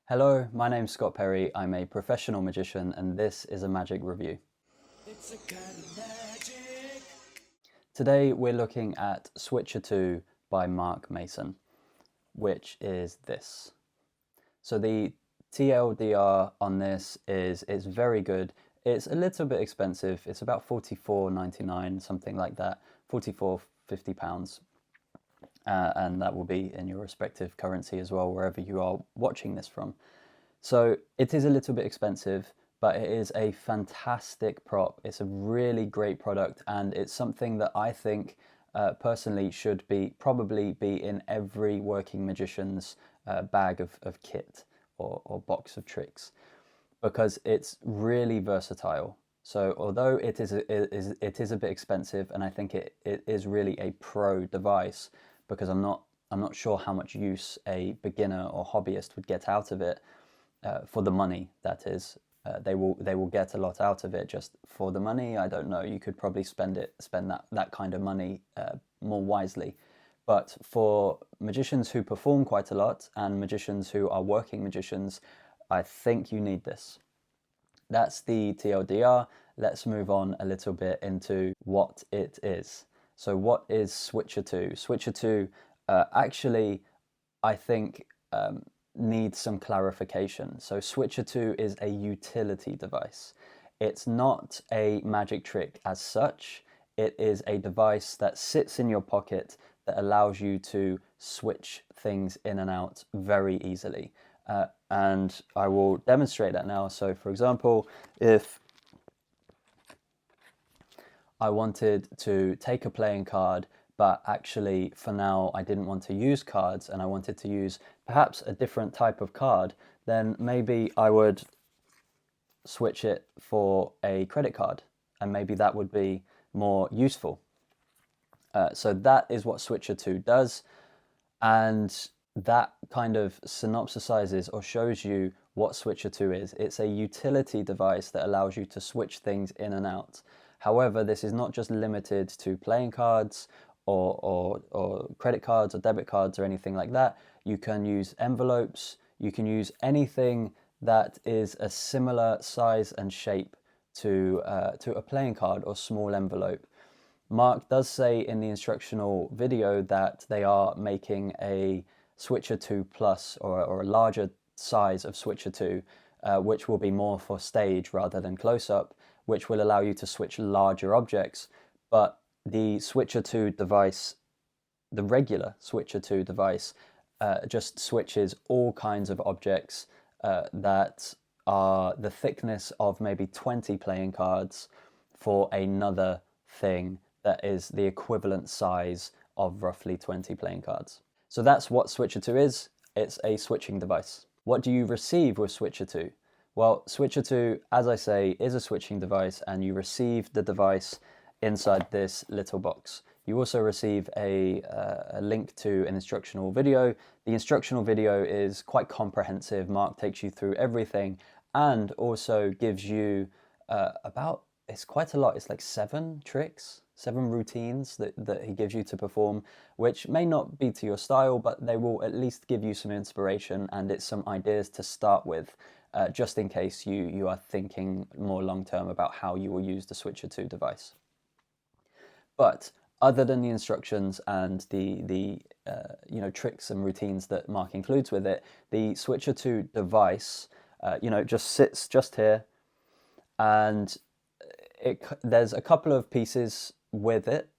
Hello, my name's Scott Perry. I'm a professional magician and this is a magic review. It's a kind of magic. Today we're looking at Switch-A-Roo by Mark Mason, which is this. So the TLDR on this is very good. It's a little bit expensive. It's about $44.99, something like that, £44.50. And that will be in your respective currency as well, wherever you are watching this from. So it is a little bit expensive, but it is a fantastic prop. It's a really great product, and it's something that I think personally should probably be in every working magician's bag of kit or box of tricks, because it's really versatile. So although it is a bit expensive, and I think it is really a pro device, because I'm not sure how much use a beginner or hobbyist would get out of it for the money. That is, they will get a lot out of it just for the money. I don't know. You could probably spend that kind of money more wisely. But for magicians who perform quite a lot and magicians who are working magicians, I think you need this. That's the TLDR. Let's move on a little bit into what it is. So what is Switch-A-Roo? Switch-A-Roo actually, I think, needs some clarification. So Switch-A-Roo is a utility device. It's not a magic trick as such. It is a device that sits in your pocket that allows you to switch things in and out very easily. And I will demonstrate that now. So for example, if I wanted to take a playing card, but actually for now I didn't want to use cards and I wanted to use perhaps a different type of card, then maybe I would switch it for a credit card, and maybe that would be more useful. So that is what Switch-A-Roo does, and that kind of synopsisizes or shows you what Switch-A-Roo is. It's a utility device that allows you to switch things in and out. However, this is not just limited to playing cards or credit cards or debit cards or anything like that. You can use envelopes. You can use anything that is a similar size and shape to a playing card or small envelope. Mark does say in the instructional video that they are making a Switch-A-Roo Plus, or a larger size of Switch-A-Roo, which will be more for stage rather than close-up, which will allow you to switch larger objects. But the Switch-A-Roo device, the regular Switch-A-Roo device, just switches all kinds of objects that are the thickness of maybe 20 playing cards for another thing that is the equivalent size of roughly 20 playing cards. So that's what Switch-A-Roo is. It's a switching device. What do you receive with Switch-A-Roo? Well, Switch-A-Roo, as I say, is a switching device, and you receive the device inside this little box. You also receive a link to an instructional video. The instructional video is quite comprehensive. Mark takes you through everything and also gives you it's quite a lot. It's like 7 tricks, 7 routines that he gives you to perform, which may not be to your style, but they will at least give you some inspiration, and it's some ideas to start with, just in case you are thinking more long-term about how you will use the Switch-A-Roo device. But other than the instructions and the tricks and routines that Mark includes with it, the Switch-A-Roo device, just sits just here, and there's a couple of pieces with it.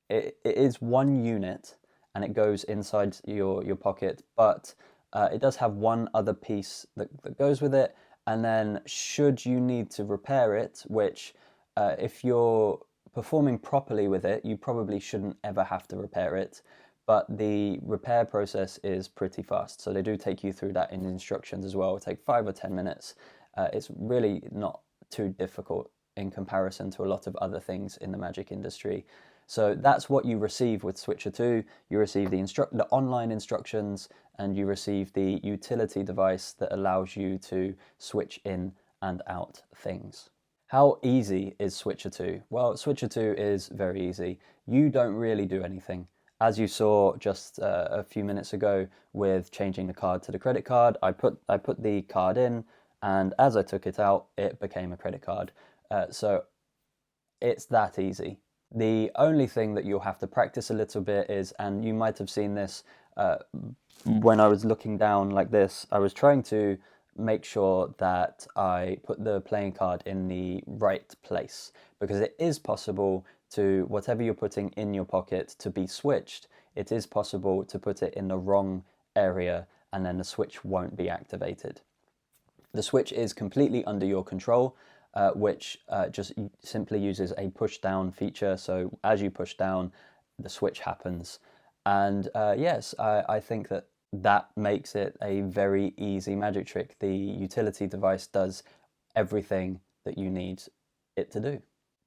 It is one unit, and it goes inside your pocket, but it does have one other piece that goes with it. And then should you need to repair it, which if you're performing properly with it, you probably shouldn't ever have to repair it, but the repair process is pretty fast. So they do take you through that in the instructions as well. It'll take 5 or 10 minutes. It's really not too difficult in comparison to a lot of other things in the magic industry. So that's what you receive with Switch-A-Roo. You receive the online instructions, and you receive the utility device that allows you to switch in and out things. How easy is Switch-A-Roo? Well, Switch-A-Roo is very easy. You don't really do anything. As you saw just a few minutes ago with changing the card to the credit card, I put the card in, and as I took it out, it became a credit card. So it's that easy. The only thing that you'll have to practice a little bit is, and you might have seen this when I was looking down like this, I was trying to make sure that I put the playing card in the right place, because it is possible to, whatever you're putting in your pocket to be switched, it is possible to put it in the wrong area and then the switch won't be activated. The switch is completely under your control, which just simply uses a push down feature. So as you push down, the switch happens. And yes, I think that makes it a very easy magic trick. The utility device does everything that you need it to do.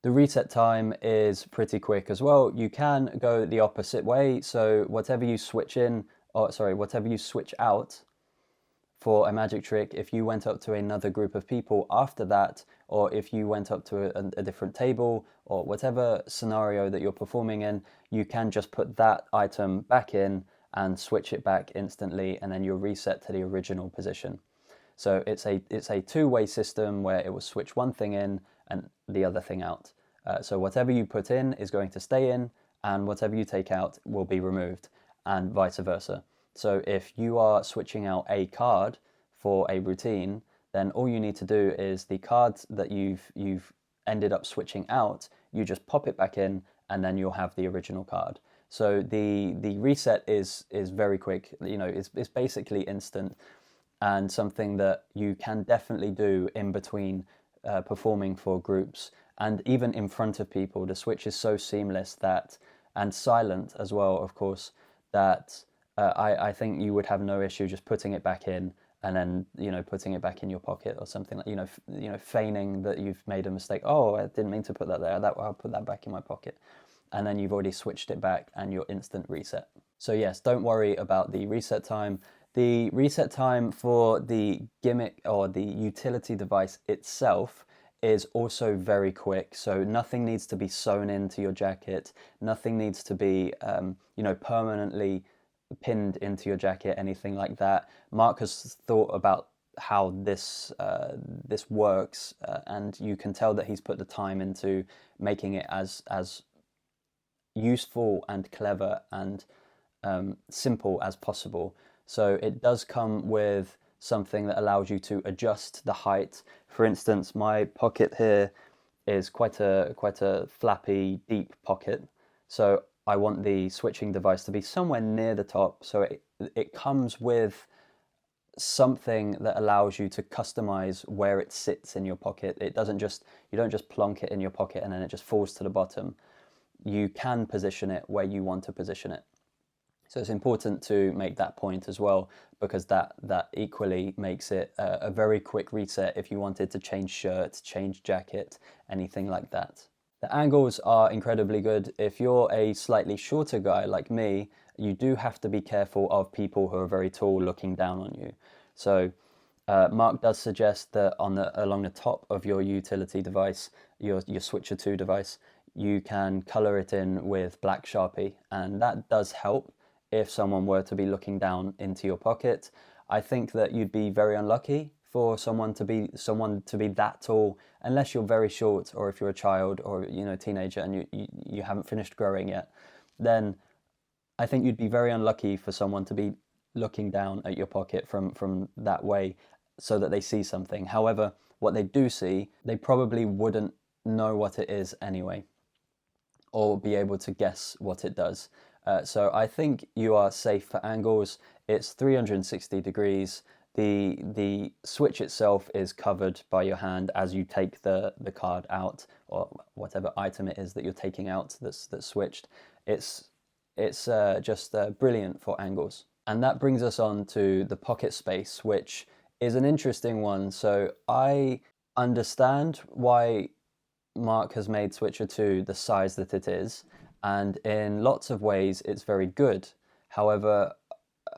The reset time is pretty quick as well. You can go the opposite way. So whatever you switch in, or sorry, whatever you switch out for a magic trick, if you went up to another group of people after that, or if you went up to a different table, or whatever scenario that you're performing in, you can just put that item back in and switch it back instantly, and then you'll reset to the original position. So it's a two-way system where it will switch one thing in and the other thing out. So whatever you put in is going to stay in, and whatever you take out will be removed, and vice versa. So if you are switching out a card for a routine, then all you need to do is the card that you've ended up switching out, you just pop it back in, and then you'll have the original card. So the reset is very quick. You know, it's basically instant, and something that you can definitely do in between performing for groups and even in front of people. The switch is so seamless that, and silent as well, of course, that I think you would have no issue just putting it back in and then, you know, putting it back in your pocket or something, like, you know, feigning that you've made a mistake. Oh, I didn't mean to put that there. I'll put that back in my pocket. And then you've already switched it back and you're instant reset. So yes, don't worry about the reset time. The reset time for the gimmick or the utility device itself is also very quick. So nothing needs to be sewn into your jacket. Nothing needs to be, you know, permanently pinned into your jacket, anything like that. Mark has thought about how this works, and you can tell that he's put the time into making it as useful and clever and simple as possible. So it does come with something that allows you to adjust the height. For instance, my pocket here is quite a flappy, deep pocket. So I want the switching device to be somewhere near the top. So it comes with something that allows you to customize where it sits in your pocket. It doesn't just, you don't just plonk it in your pocket and then it just falls to the bottom. You can position it where you want to position it. So it's important to make that point as well, because that equally makes it a very quick reset if you wanted to change shirt, change jacket, anything like that. The angles are incredibly good. If you're a slightly shorter guy like me, you do have to be careful of people who are very tall looking down on you. So Mark does suggest that along the top of your utility device, your Switch-A-Roo device, you can color it in with black Sharpie, and that does help if someone were to be looking down into your pocket. I think that you'd be very unlucky for someone to be that tall, unless you're very short, or if you're a child or, you know, teenager and you haven't finished growing yet. Then I think you'd be very unlucky for someone to be looking down at your pocket from that way so that they see something. However, what they do see, they probably wouldn't know what it is anyway, or be able to guess what it does. So I think you are safe for angles. It's 360 degrees. The switch itself is covered by your hand as you take the card out, or whatever item it is that you're taking out that's switched. It's just brilliant for angles. And that brings us on to the pocket space, which is an interesting one. So I understand why Mark has made Switch-A-Roo the size that it is, and in lots of ways it's very good. However,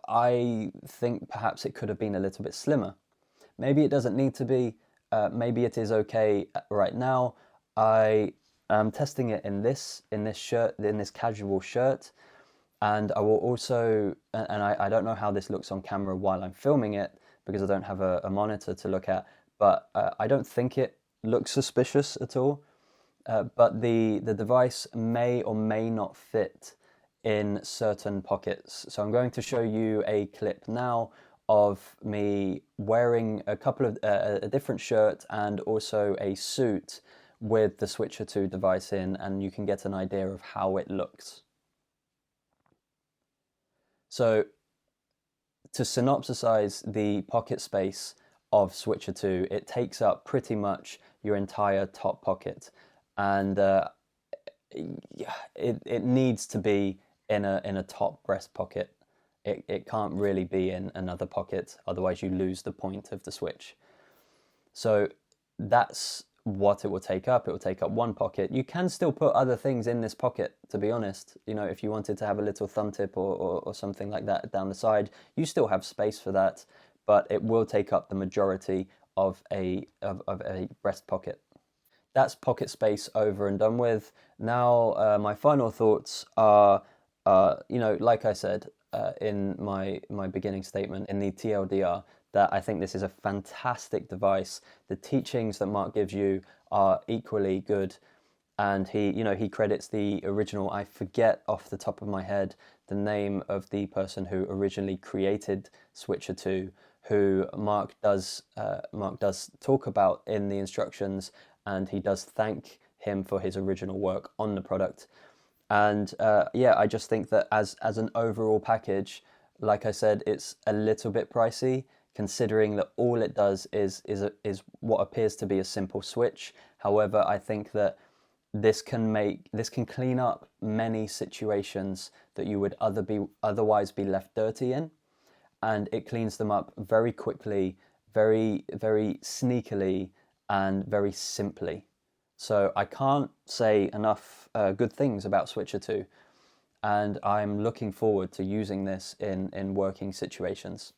I think perhaps it could have been a little bit slimmer. Maybe it doesn't need to be, maybe it is okay right now. I am testing it in this shirt, in this casual shirt, And I will also, and I don't know how this looks on camera while I'm filming it because I don't have a monitor to look at, but I don't think it looks suspicious at all. But the device may or may not fit in certain pockets. So I'm going to show you a clip now of me wearing a couple of a different shirt and also a suit with the Switch-A-Roo device in, and you can get an idea of how it looks. So to synopsisize the pocket space of Switch-A-Roo, it takes up pretty much your entire top pocket, and it needs to be in a top breast pocket. It can't really be in another pocket, otherwise you lose the point of the Switch. So that's what it will take up. It will take up one pocket. You can still put other things in this pocket, to be honest. You know, if you wanted to have a little thumb tip or something like that down the side, you still have space for that, but it will take up the majority of a breast pocket. That's pocket space over and done with. Now, my final thoughts are, you know, like I said in my beginning statement in the TLDR, that I think this is a fantastic device. The teachings that Mark gives you are equally good, and he credits the original. I forget off the top of my head the name of the person who originally created Switch-A-Roo, who Mark does talk about in the instructions, and he does thank him for his original work on the product. And yeah, I just think that as an overall package, like I said, it's a little bit pricey, considering that all it does is what appears to be a simple switch. However, I think that this can clean up many situations that you would otherwise be left dirty in, and it cleans them up very quickly, very sneakily, and very simply. So I can't say enough good things about Switch-A-Roo, and I'm looking forward to using this in working situations.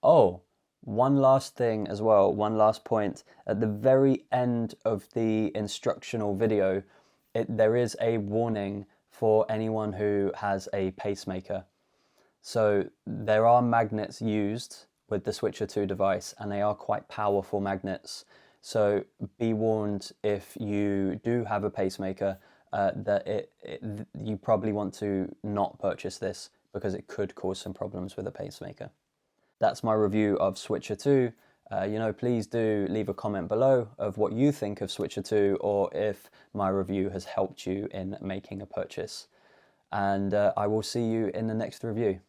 Oh, one last thing as well, one last point. At the very end of the instructional video, there is a warning for anyone who has a pacemaker. So there are magnets used with the Switch-A-Roo device, and they are quite powerful magnets. So be warned, if you do have a pacemaker, that you probably want to not purchase this because it could cause some problems with a pacemaker. That's my review of Switch-A-Roo. You know, please do leave a comment below of what you think of Switch-A-Roo, or if my review has helped you in making a purchase. And I will see you in the next review.